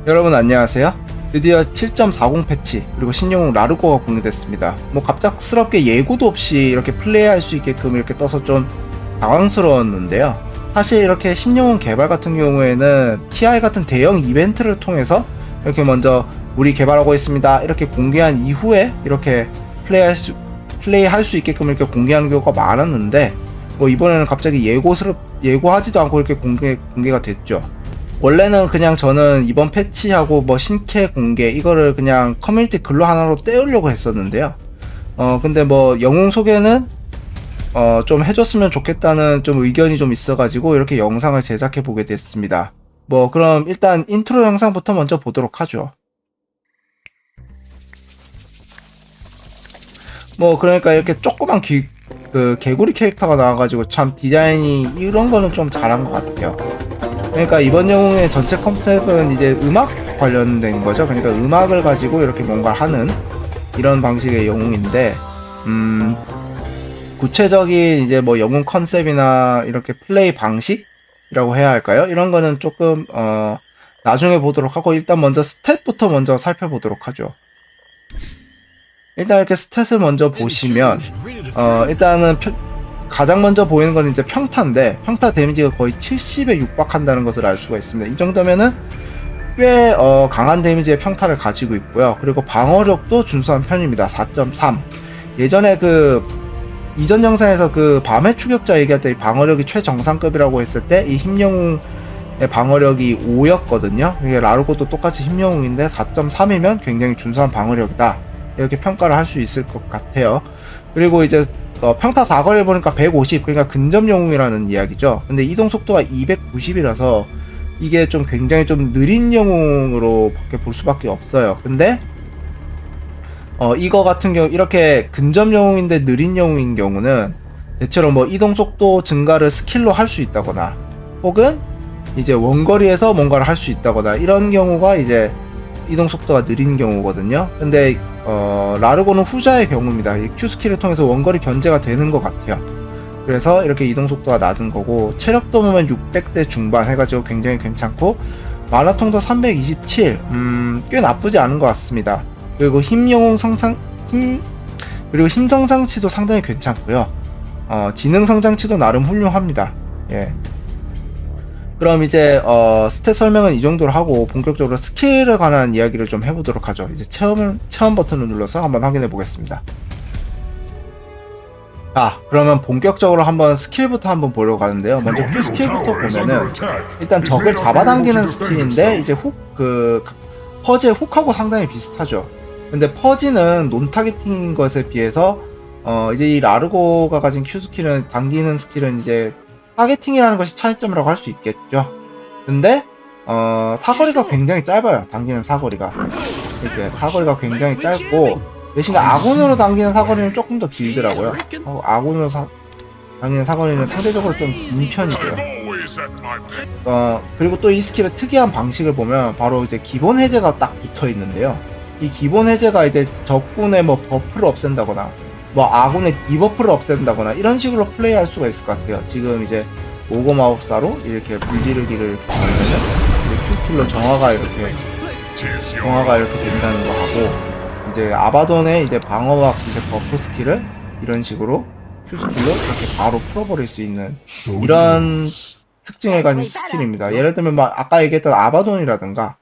여러분 안녕하세요. 드디어 7.40 패치 그리고 신영웅 라르고가 공개됐습니다. 뭐 갑작스럽게 예고도 없이 이렇게 플레이할 수 있게끔 이렇게 떠서 좀 당황스러웠는데요. 사실 이렇게 신영웅 개발 같은 경우에는 TI 같은 대형 이벤트를 통해서 이렇게 먼저 우리 개발하고 있습니다 이렇게 공개한 이후에 이렇게 플레이할 수 있게끔 이렇게 공개하는 경우가 많았는데, 뭐 이번에는 갑자기 예고하지도 않고 이렇게 공개가 됐죠. 원래는 그냥 저는 이번 패치하고 뭐 신캐 공개 이거를 그냥 커뮤니티 글로 하나로 떼우려고 했었는데요. 근데 뭐 영웅 소개는 좀 해줬으면 좋겠다는 좀 의견이 좀 있어가지고 이렇게 영상을 제작해 보게 됐습니다. 뭐 그럼 일단 인트로 영상부터 먼저 보도록 하죠. 뭐 그러니까 이렇게 조그만 개구리 캐릭터가 나와가지고 참 디자인이 이런 거는 좀 잘한 것 같아요. 그러니까 이번 영웅의 전체 컨셉은 이제 음악 관련된 거죠. 그러니까 음악을 가지고 이렇게 뭔가를 하는 이런 방식의 영웅인데, 구체적인 이제 뭐 영웅 컨셉이나 이렇게 플레이 방식이라고 해야 할까요? 이런 거는 조금 나중에 보도록 하고, 일단 먼저 스탯부터 먼저 살펴보도록 하죠. 일단 이렇게 스탯을 먼저 보시면 일단은 가장 먼저 보이는 건 이제 평타인데, 평타 데미지가 거의 70에 육박한다는 것을 알 수가 있습니다. 이 정도면은 꽤 강한 데미지의 평타를 가지고 있고요. 그리고 방어력도 준수한 편입니다. 4.3. 예전에 이전 영상에서 밤의 추격자 얘기할 때 방어력이 최정상급이라고 했을 때 이 힘영웅의 방어력이 5였거든요. 이게 라르고도 똑같이 힘영웅인데 4.3이면 굉장히 준수한 방어력이다, 이렇게 평가를 할 수 있을 것 같아요. 그리고 이제 평타 사거리를 보니까 150, 그러니까 근접 영웅이라는 이야기죠. 근데 이동 속도가 290이라서 이게 좀 굉장히 좀 느린 영웅으로 볼 수밖에 없어요. 근데 이거 같은 경우 이렇게 근접 영웅인데 느린 영웅인 경우는 대체로 뭐 이동 속도 증가를 스킬로 할 수 있다거나, 혹은 이제 원거리에서 뭔가를 할 수 있다거나, 이런 경우가 이제 이동 속도가 느린 경우거든요. 근데 라르고는 후자의 경우입니다. 이 Q 스킬을 통해서 원거리 견제가 되는 것 같아요. 그래서 이렇게 이동 속도가 낮은 거고, 체력도 보면 600대 중반 해가지고 굉장히 괜찮고, 마라통도 327, 꽤 나쁘지 않은 것 같습니다. 그리고 힘 성장치도 상당히 괜찮고요. 지능 성장치도 나름 훌륭합니다. 예. 그럼 이제 스탯 설명은 이 정도로 하고 본격적으로 스킬에 관한 이야기를 좀 해보도록 하죠. 이제 체험 버튼을 눌러서 한번 확인해 보겠습니다. 그러면 본격적으로 한번 스킬부터 한번 보려고 하는데요. 먼저 Q 스킬부터 보면은 일단 적을 잡아당기는 스킬인데, 이제 퍼지의 훅하고 상당히 비슷하죠. 근데 퍼지는 논 타겟팅인 것에 비해서 이제 이 라르고가 가진 Q 스킬은, 당기는 스킬은 이제 타겟팅이라는 것이 차이점이라고 할 수 있겠죠. 근데 사거리가 굉장히 짧아요. 당기는 사거리가 이렇게 사거리가 굉장히 짧고, 대신에 아군으로 당기는 사거리는 조금 더 길더라고요. 아군으로 당기는 사거리는 상대적으로 좀 긴 편이고요. 그리고 또 이 스킬의 특이한 방식을 보면 바로 이제 기본 해제가 딱 붙어 있는데요. 이 기본 해제가 이제 적군의 뭐 버프를 없앤다거나, 뭐 아군의 디버프를 없앤다거나, 이런 식으로 플레이할 수가 있을 것 같아요. 지금 이제 오고마법사로 이렇게 불지르기를 하면은 Q스킬로 정화가 이렇게 된다는 거 하고, 이제 아바돈의 이제 방어막 이제 버프 스킬을 이런 식으로 Q스킬로 이렇게 바로 풀어버릴 수 있는 이런 특징을 가진 스킬입니다. 예를 들면 막 아까 얘기했던 아바돈이라든가,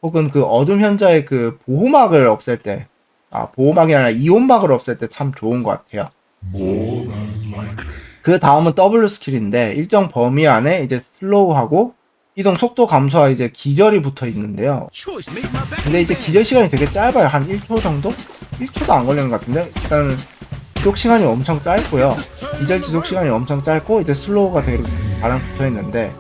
혹은 어둠 현자의 보호막을 없앨 때, 보호막이 아니라 이온막을 없앨 때 참 좋은 것 같아요. 그 다음은 W 스킬인데, 일정 범위 안에 이제 슬로우하고 이동 속도 감소와 이제 기절이 붙어 있는데요. 근데 이제 기절 시간이 되게 짧아요. 한 1초 정도? 1초도 안 걸리는 것 같은데, 일단 지속 시간이 엄청 짧고요. 기절 지속 시간이 엄청 짧고, 이제 슬로우가 되게 바람 붙어 있는데,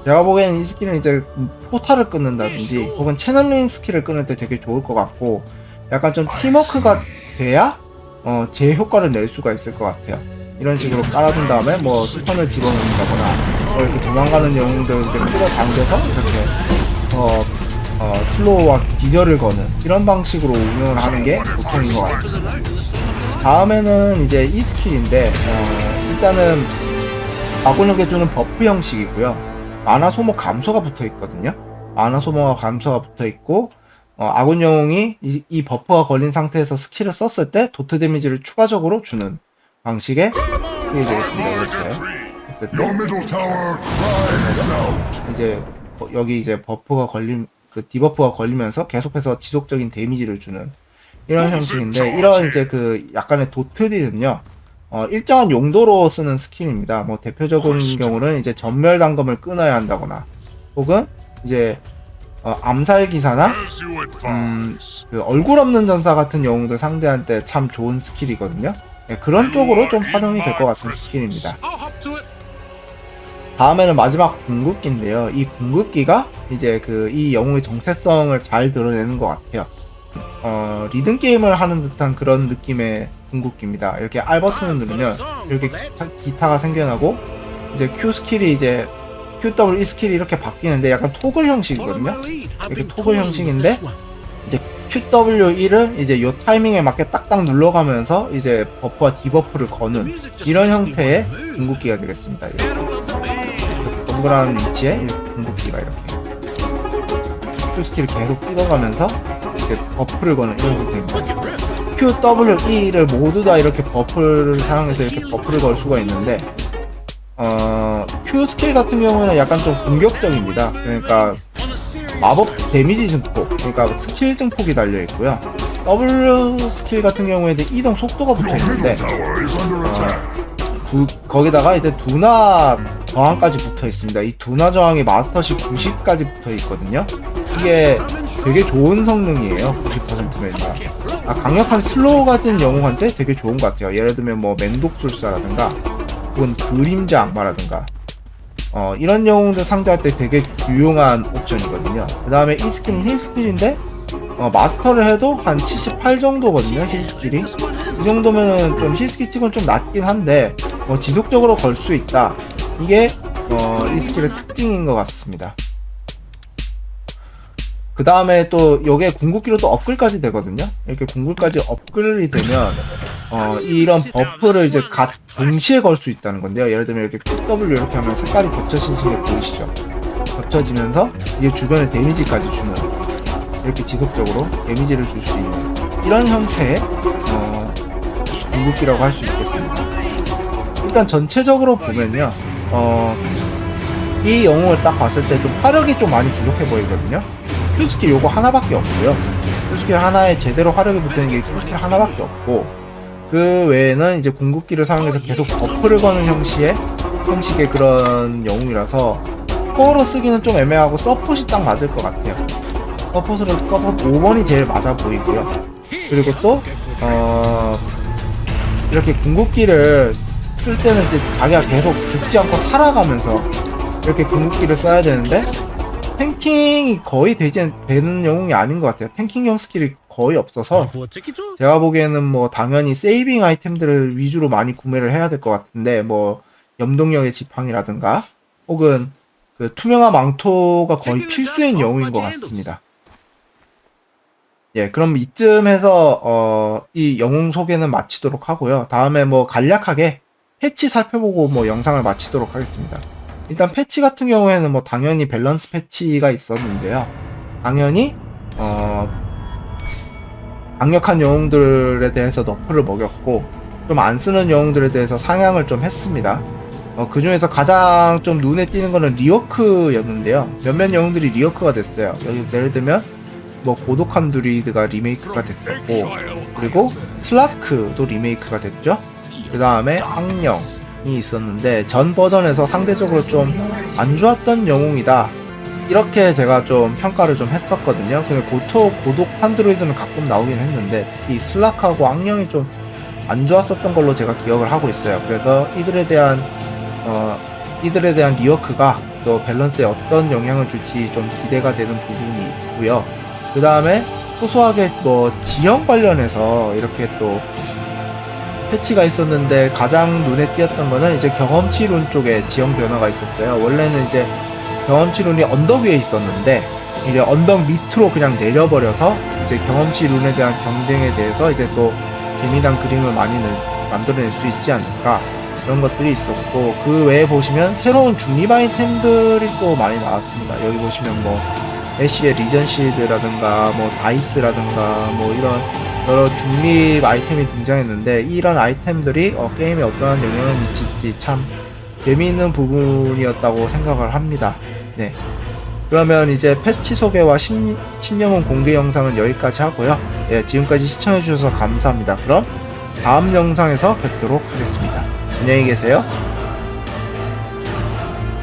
제가 보기에는 이 스킬은 이제 포탈을 끊는다든지 혹은 채널링 스킬을 끊을 때 되게 좋을 것 같고, 약간 좀 팀워크가 돼야 제 효과를 낼 수가 있을 것 같아요. 이런 식으로 깔아둔 다음에 뭐 스턴을 집어넣는다거나, 이렇게 도망가는 영웅들 이제 끌어당겨서 이렇게 슬로우와 기절을 거는 이런 방식으로 운영을 하는 게 보통인 것 같습니다. 다음에는 이제 이 스킬인데, 일단은 아군에게 주는 버프 형식이고요. 만화 소모 감소가 붙어 있거든요. 마나 소모가 감소가 붙어 있고, 아군 영웅이 이 버프가 걸린 상태에서 스킬을 썼을 때 도트 데미지를 추가적으로 주는 방식의 스킬이 되겠습니다. 이렇게 이제 여기 이제 버프가 디버프가 걸리면서 계속해서 지속적인 데미지를 주는 이런 형식인데, 이런 이제 그 약간의 도트딜은요, 일정한 용도로 쓰는 스킬입니다. 뭐 대표적인 경우는 이제 전멸 단검을 끊어야 한다거나, 혹은 이제 암살 기사나 그 얼굴 없는 전사 같은 영웅들 상대할 때 참 좋은 스킬이거든요. 네, 그런 쪽으로 좀 활용이 될 것 같은 스킬입니다. 다음에는 마지막 궁극기인데요. 이 궁극기가 이제 이 영웅의 정체성을 잘 드러내는 것 같아요. 리듬 게임을 하는 듯한 그런 느낌의 궁극기입니다. 이렇게 R 버튼을 누르면 이렇게 기타가 생겨나고, 이제 Q 스킬이 이제 QW E 스킬이 이렇게 바뀌는데 약간 토글 형식이거든요. 이렇게 토글 형식인데, 이제 QWE를 이제 요 타이밍에 맞게 딱딱 눌러가면서 이제 버프와 디버프를 거는 이런 형태의 궁극기가 되겠습니다. 이렇게 동그란 위치에 궁극기가 이렇게 Q 스킬을 계속 찍어가면서 이제 버프를 거는 이런 형태입니다. QWE를 모두 다 이렇게 버프를 사용해서 이렇게 버프를 걸 수가 있는데, Q 스킬 같은 경우에는 약간 좀 공격적입니다. 그러니까 마법 데미지 증폭, 그러니까 스킬 증폭이 달려 있고요. W 스킬 같은 경우에는 이동 속도가 붙어 있는데, 거기다가 이제 두나 저항까지 붙어 있습니다. 이 두나 저항이 마스터시 90까지 붙어 있거든요. 이게 되게 좋은 성능이에요. 90%면. 강력한 슬로우 가진 영웅한테 되게 좋은 것 같아요. 예를 들면 뭐 맹독술사라든가, 혹은 그림자 악마라든가, 이런 영웅들 상대할 때 되게 유용한 옵션이거든요. 그 다음에 이 스킬은 힐 스킬인데, 마스터를 해도 한 78 정도거든요, 힐 스킬이. 이 정도면은 좀 힐 스킬 치고는 좀 낮긴 한데, 지속적으로 걸 수 있다. 이게, 이 스킬의 특징인 것 같습니다. 그 다음에 또 요게 궁극기로 또 업글까지 되거든요. 이렇게 궁극까지 업글이 되면 이런 버프를 이제 동시에 걸 수 있다는 건데요. 예를 들면 이렇게 QW 이렇게 하면 색깔이 겹쳐지는 게 보이시죠? 겹쳐지면서 이게 주변에 데미지까지 주는, 이렇게 지속적으로 데미지를 줄 수 있는 이런 형태의 궁극기라고 할 수 있겠습니다. 일단 전체적으로 보면요, 이 영웅을 딱 봤을 때 좀 화력이 좀 많이 부족해 보이거든요. Q스킬 요거 하나밖에 없고요. Q스킬 하나에 제대로 화력이 붙는 게 Q스킬 하나밖에 없고, 그 외에는 이제 궁극기를 사용해서 계속 버프를 거는 형식의 그런 영웅이라서 코어로 쓰기는 좀 애매하고 서폿이 딱 맞을 것 같아요. 서폿 5번이 제일 맞아 보이고요. 그리고 또 이렇게 궁극기를 쓸 때는 이제 자기가 계속 죽지 않고 살아가면서 이렇게 궁극기를 써야 되는데, 탱킹이 거의 되는 영웅이 아닌 것 같아요. 탱킹형 스킬이 거의 없어서 제가 보기에는 뭐 당연히 세이빙 아이템들을 위주로 많이 구매를 해야 될 것 같은데, 뭐 염동력의 지팡이라든가 혹은 그 투명한 망토가 거의 필수인 영웅인 것 같습니다. 예, 그럼 이쯤에서 이 영웅 소개는 마치도록 하고요. 다음에 뭐 간략하게 패치 살펴보고 뭐 영상을 마치도록 하겠습니다. 일단 패치 같은 경우에는 뭐 당연히 밸런스 패치가 있었는데요. 당연히 강력한 영웅들에 대해서 너프를 먹였고, 좀 안 쓰는 영웅들에 대해서 상향을 좀 했습니다. 그 중에서 가장 좀 눈에 띄는 거는 리어크였는데요. 몇몇 영웅들이 리어크가 됐어요. 예를 들면 뭐 고독한 드루이드가 리메이크가 됐고, 그리고 슬라크도 리메이크가 됐죠. 그 다음에 악령이 있었는데 전 버전에서 상대적으로 좀 안 좋았던 영웅이다, 이렇게 제가 좀 평가를 좀 했었거든요. 근데 고독한 드루이드는 가끔 나오긴 했는데, 특히 슬라크하고 악령이 좀 안 좋았었던 걸로 제가 기억을 하고 있어요. 그래서 이들에 대한 리어크가 또 밸런스에 어떤 영향을 줄지 좀 기대가 되는 부분이 있고요. 그 다음에 소소하게 뭐 지형 관련해서 이렇게 또 패치가 있었는데, 가장 눈에 띄었던 거는 이제 경험치 룬 쪽에 지형 변화가 있었어요. 원래는 이제 경험치 룬이 언덕 위에 있었는데, 이제 언덕 밑으로 그냥 내려버려서 이제 경험치 룬에 대한 경쟁에 대해서 이제 또 재미난 그림을 많이는 만들어낼 수 있지 않을까, 이런 것들이 있었고, 그 외에 보시면 새로운 중립 아이템들이 또 많이 나왔습니다. 여기 보시면 뭐 애쉬의 리전 실드라든가 뭐 다이스라든가 뭐 이런 여러 중립 아이템이 등장했는데 이런 아이템들이 게임에 어떠한 영향을 미칠지 참 재미있는 부분이었다고 생각을 합니다. 네. 그러면 이제 패치 소개와 신영웅 공개 영상은 여기까지 하고요. 예, 지금까지 시청해주셔서 감사합니다. 그럼 다음 영상에서 뵙도록 하겠습니다. 안녕히 계세요.